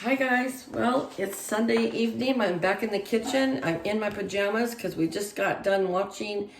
Hi guys, well it's Sunday evening. I'm back in the kitchen. I'm in my pajamas because we just got done watching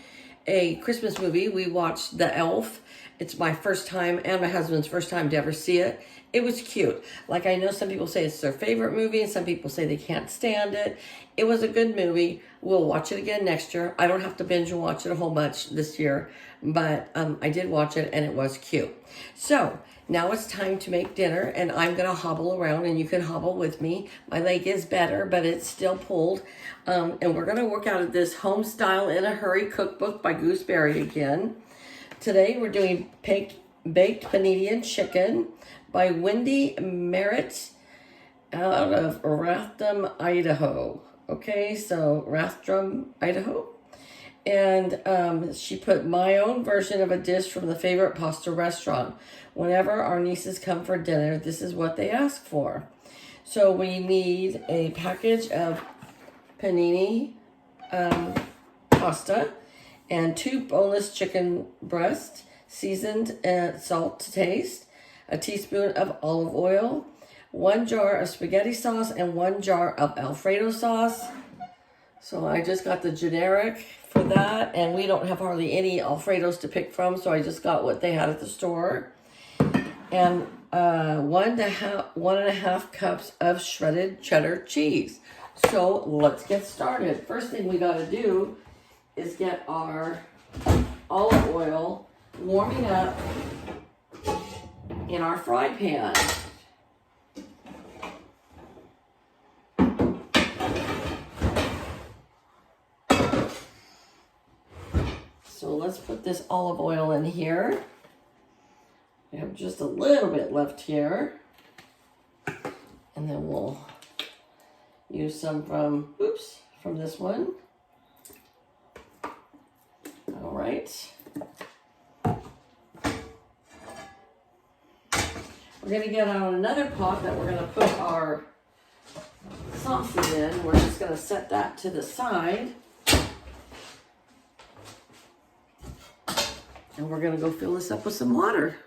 a Christmas movie. We watched The Elf. It's my first time and my husband's first time to ever see it. It was cute. Like, I know some people say it's their favorite movie and some people say they can't stand it. It was a good movie. We'll watch it again next year. I don't have to binge and watch it a whole bunch this year, but I did watch it and it was cute. So now it's time to make dinner, and I'm gonna hobble around and you can hobble with me. My leg is better, but it's still pulled. And we're gonna work out of this Home Style in a Hurry cookbook by Gooseberry again. Today we're doing baked panini and chicken by Wendy Merritt out of Rathdrum, Idaho. Okay, so Rathdrum, Idaho. And she put my own version of a dish from the favorite pasta restaurant. Whenever our nieces come for dinner, this is what they ask for. So we need a package of panini pasta and 2 boneless chicken breasts, seasoned salt to taste, a teaspoon of olive oil, 1 jar of spaghetti sauce, and 1 jar of Alfredo sauce. So I just got the generic for that, and we don't have hardly any Alfredos to pick from, so I just got what they had at the store. And 1.5 cups of shredded cheddar cheese. So let's get started. First thing we got to do is get our olive oil warming up in our fry pan. So let's put this olive oil in here. We have just a little bit left here. And then we'll use some from this one. All right. We're gonna get out another pot that we're gonna put our sauces in. We're just gonna set that to the side. And we're gonna go fill this up with some water.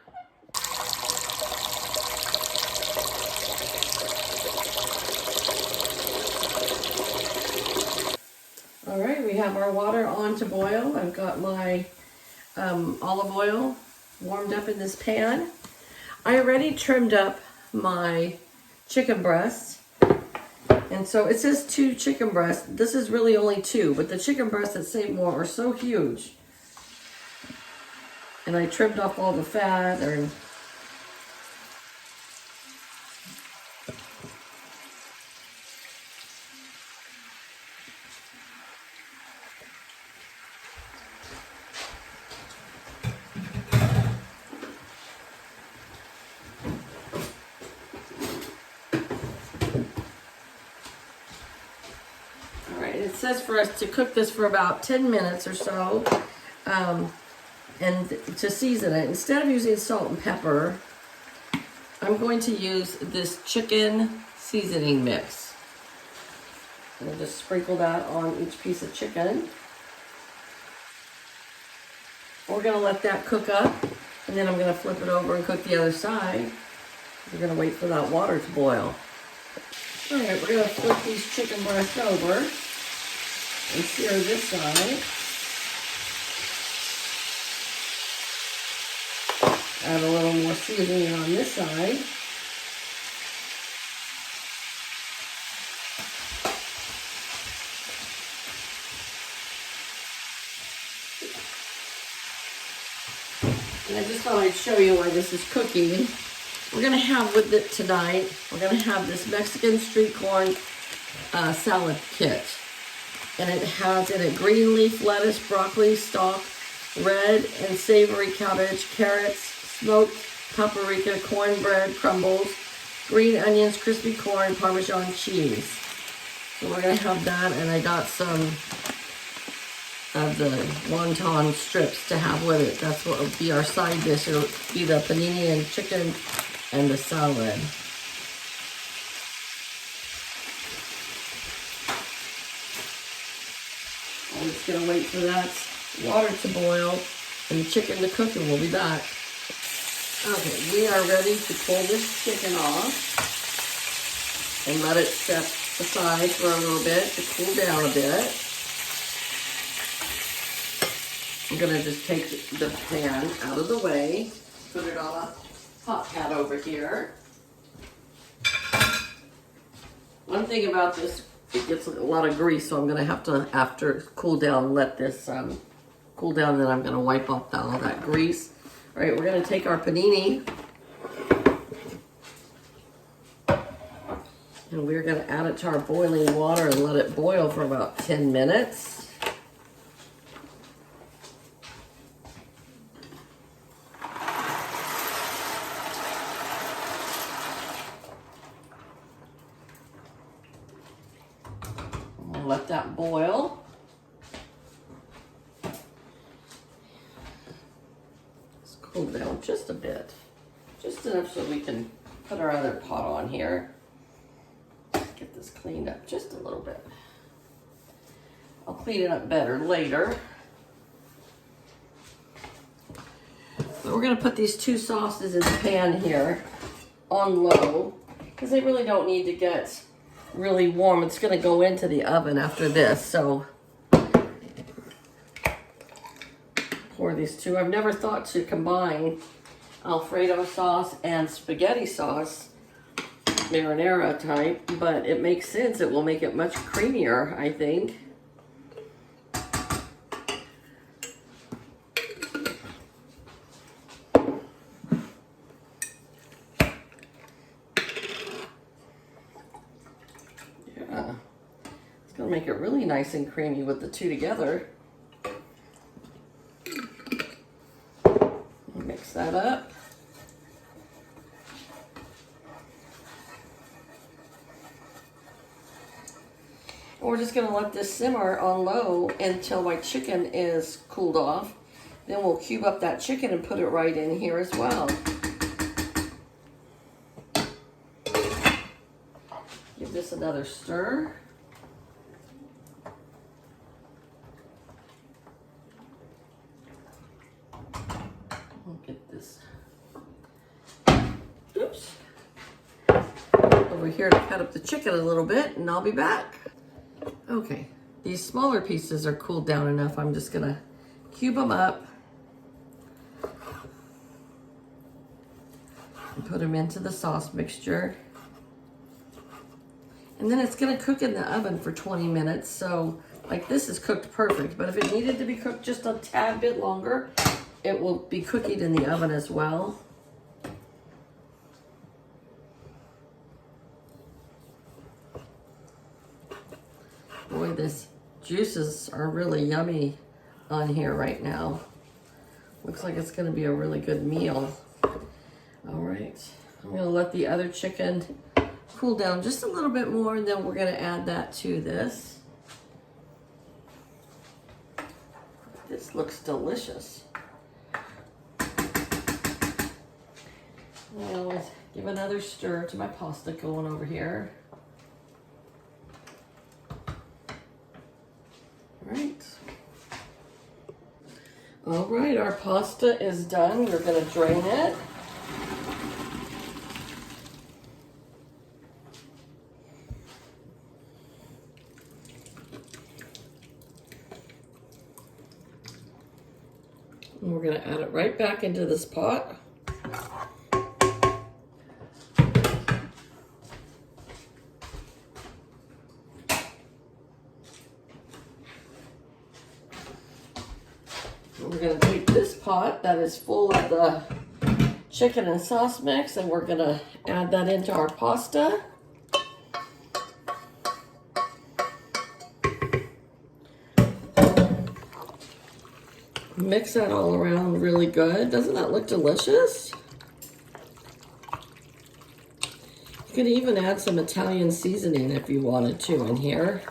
All right, we have our water on to boil. I've got my olive oil warmed up in this pan. I already trimmed up my chicken breasts. And so it says 2 chicken breasts. This is really only 2, but the chicken breasts at Save More are so huge. And I trimmed off all the fat. All right, it says for us to cook this for about 10 minutes or so. And to season it, instead of using salt and pepper, I'm going to use this chicken seasoning mix. And I'll just sprinkle that on each piece of chicken. We're gonna let that cook up, and then I'm gonna flip it over and cook the other side. We're gonna wait for that water to boil. All right, we're gonna flip these chicken breasts over and sear this side. Add a little more seasoning on this side. And I just thought I'd show you why this is cooking. We're gonna have with it tonight, we're gonna have this Mexican street corn salad kit. And it has in it green leaf lettuce, broccoli stalk, red and savory cabbage, carrots, smoked paprika, cornbread crumbles, green onions, crispy corn, Parmesan cheese. So we're gonna have that, and I got some of the wonton strips to have with it. That's what will be our side dish. It'll be the panini and chicken and the salad. I'm just gonna wait for that water to boil and the chicken to cook, and we'll be back. Okay, we are ready to pull this chicken off. and let it set aside for a little bit to cool down a bit. I'm gonna just take the pan out of the way, put it on a hot pad over here. One thing about this, it gets a lot of grease, so I'm gonna have to, after it cool down, let this cool down, and then I'm gonna wipe off all that grease. All right, we're gonna take our panini, and we're gonna add it to our boiling water and let it boil for about 10 minutes. Let that boil. Let's cool down just a bit. Just enough so we can put our other pot on here. Get this cleaned up just a little bit. I'll clean it up better later. So we're gonna put these two sauces in the pan here on low, because they really don't need to get really warm. It's going to go into the oven after this, so pour these two. I've never thought to combine Alfredo sauce and spaghetti sauce, marinara type, but it makes sense. It will make it much creamier, I think. Make it really nice and creamy with the two together. Mix that up. And we're just going to let this simmer on low until my chicken is cooled off. Then we'll cube up that chicken and put it right in here as well. Give this another stir. Get this, oops, over here to cut up the chicken a little bit, and I'll be back. Okay, these smaller pieces are cooled down enough. I'm just gonna cube them up and put them into the sauce mixture. And then it's gonna cook in the oven for 20 minutes. So like this is cooked perfect, but if it needed to be cooked just a tad bit longer, it will be cooking in the oven as well. Boy, this juices are really yummy on here right now. Looks like it's gonna be a really good meal. All right, I'm gonna let the other chicken cool down just a little bit more, and then we're gonna add that to this. This looks delicious. I always give another stir to my pasta going over here. All right, our pasta is done. We're gonna drain it. And we're gonna add it right back into this pot. We're going to take this pot that is full of the chicken and sauce mix, and we're going to add that into our pasta. Mix that all around really good. Doesn't that look delicious? You could even add some Italian seasoning if you wanted to in here.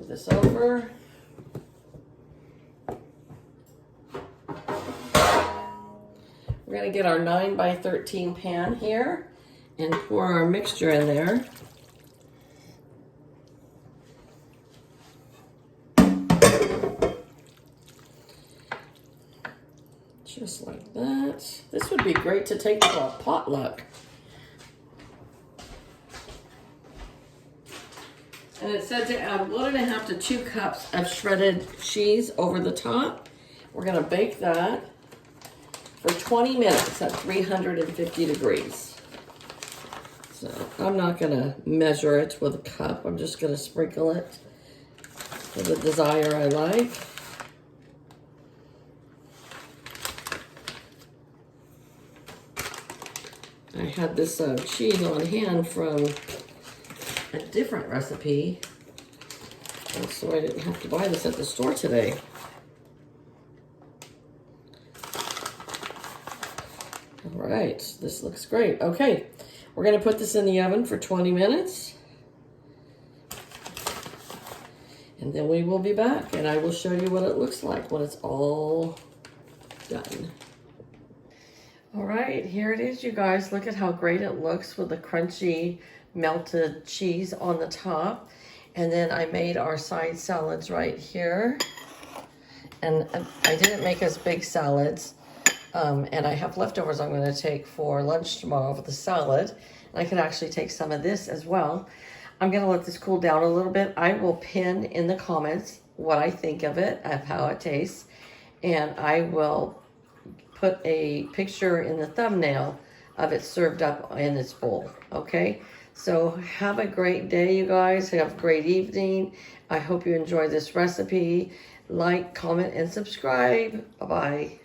This over. We're going to get our 9 by 13 pan here and pour our mixture in there. Just like like that. This would be great to take to a potluck. And it said to add 1.5 to 2 cups of shredded cheese over the top. We're gonna bake that for 20 minutes at 350 degrees. So I'm not gonna measure it with a cup. I'm just gonna sprinkle it for the desire I like. I had this cheese on hand from a different recipe, and so I didn't have to buy this at the store today. All right, this looks great. Okay, we're gonna put this in the oven for 20 minutes. And then we will be back and I will show you what it looks like when it's all done. All right, here it is, you guys. Look at how great it looks with the crunchy melted cheese on the top. And then I made our side salads right here. And I didn't make us big salads. And I have leftovers I'm going to take for lunch tomorrow with the salad. And I could actually take some of this as well. I'm going to let this cool down a little bit. I will pin in the comments what I think of it, of how it tastes. And I will put a picture in the thumbnail of it served up in its bowl. Okay? So have a great day, you guys. Have a great evening. I hope you enjoy this recipe. Like, comment, and subscribe. Bye-bye.